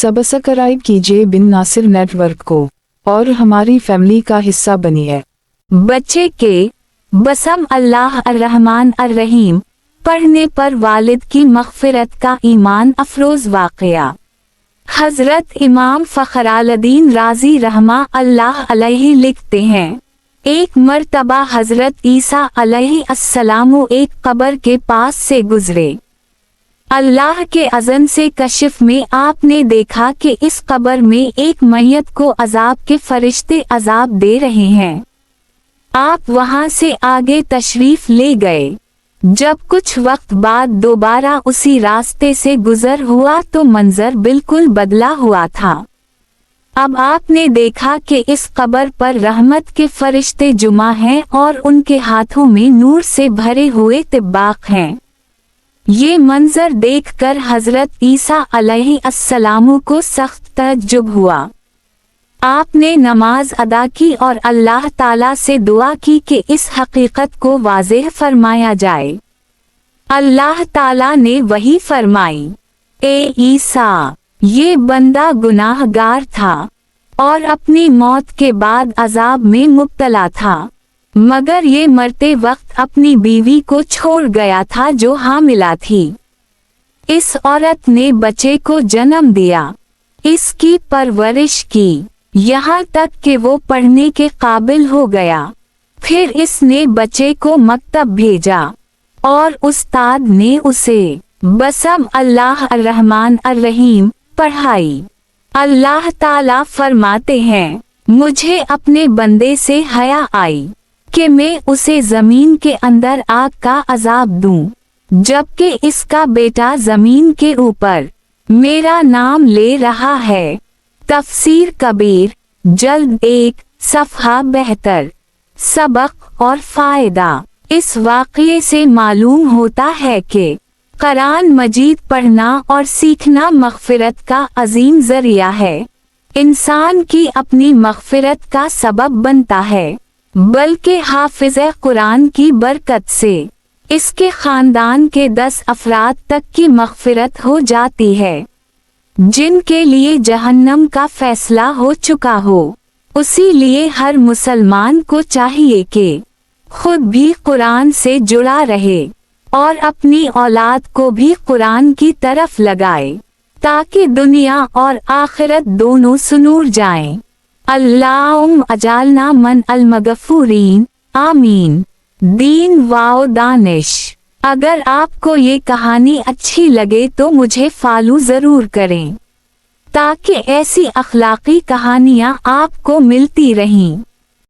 Subscribe कीजिए बिन Nasir network को और हमारी फैमिली का हिस्सा बनिए। बच्चे के बसम अल्लाह अर्रहमान अर्रहीम पढ़ने पर वालिद की मग़फ़िरत का ईमान अफरोज़ वाक़या। हज़रत इमाम फ़खरालदीन राज़ी रहमा अल्लाह अलैहि लिखते हैं, एक मर्तबा हज़रत ईसा अलैहिस्सलाम एक कब्र के पास से गुजरे। अल्लाह के अज़न से कशिफ में आपने देखा कि इस कब्र में एक मैयत को अज़ाब के फरिश्ते अज़ाब दे रहे हैं। आप वहां से आगे तशरीफ ले गए। जब कुछ वक्त बाद दोबारा उसी रास्ते से गुजर हुआ तो मंजर बिल्कुल बदला हुआ था। अब आपने देखा कि इस कब्र पर रहमत के फरिश्ते जुमा हैं और उनके हाथों में नूर से भरे हुए तिब्बाक हैं। ये मंजर देखकर हजरत ईसा अलैहिस्सलाम को सख्त तअज्जुब हुआ। आपने नमाज अदा की और अल्लाह ताला से दुआ की कि इस हकीकत को वाज़ेह फरमाया जाए। अल्लाह ताला ने वही फरमाई, ए ईसा, ये बंदा गुनाहगार था और अपनी मौत के बाद अजाब में मुब्तला था, मगर ये मरते वक्त अपनी बीवी को छोड़ गया था जो हामिला थी। इस औरत ने बच्चे को जन्म दिया, इसकी परवरिश की, यहाँ तक कि वो पढ़ने के काबिल हो गया। फिर इसने बच्चे को मकतब भेजा और उस्ताद ने उसे बसम अल्लाह अर्रहमान अर्रहीम पढ़ाई। अल्लाह ताला फरमाते हैं, मुझे अपने बंदे से हया आई कि मैं उसे जमीन के अंदर आग का अजाब दूं, जबकि इसका बेटा जमीन के ऊपर मेरा नाम ले रहा है। तफसीर कबीर जल्द 1 सफ़हा 72। सबक और फ़ायदा। इस वाक़ये से मालूम होता है कि कुरान मजीद पढ़ना और सीखना मग़फ़िरत का अजीम ज़रिया है। इंसान की अपनी मग़फ़िरत का सबब बनता है, बल्कि हाफ़िज़े कुरान की बरकत से इसके ख़ानदान के 10 अफ़राद तक की मग़फ़िरत हो जाती है, जिनके लिए जहन्नम का फ़ैसला हो चुका हो। उसी लिए हर मुसलमान को चाहिए कि खुद भी कुरान से जुड़ा रहे और अपनी औलाद को भी कुरान की तरफ लगाए, ताकि दुनिया और आखिरत दोनों सुनूर जाएं। अल्लाहुम्मा अजालना मन अल-मग़फ़ूरीन, आमीन। दीन वाओ दानिश। अगर आपको ये कहानी अच्छी लगे तो मुझे फॉलो ज़रूर करें, ताकि ऐसी अखलाकी कहानियाँ आपको मिलती रहें।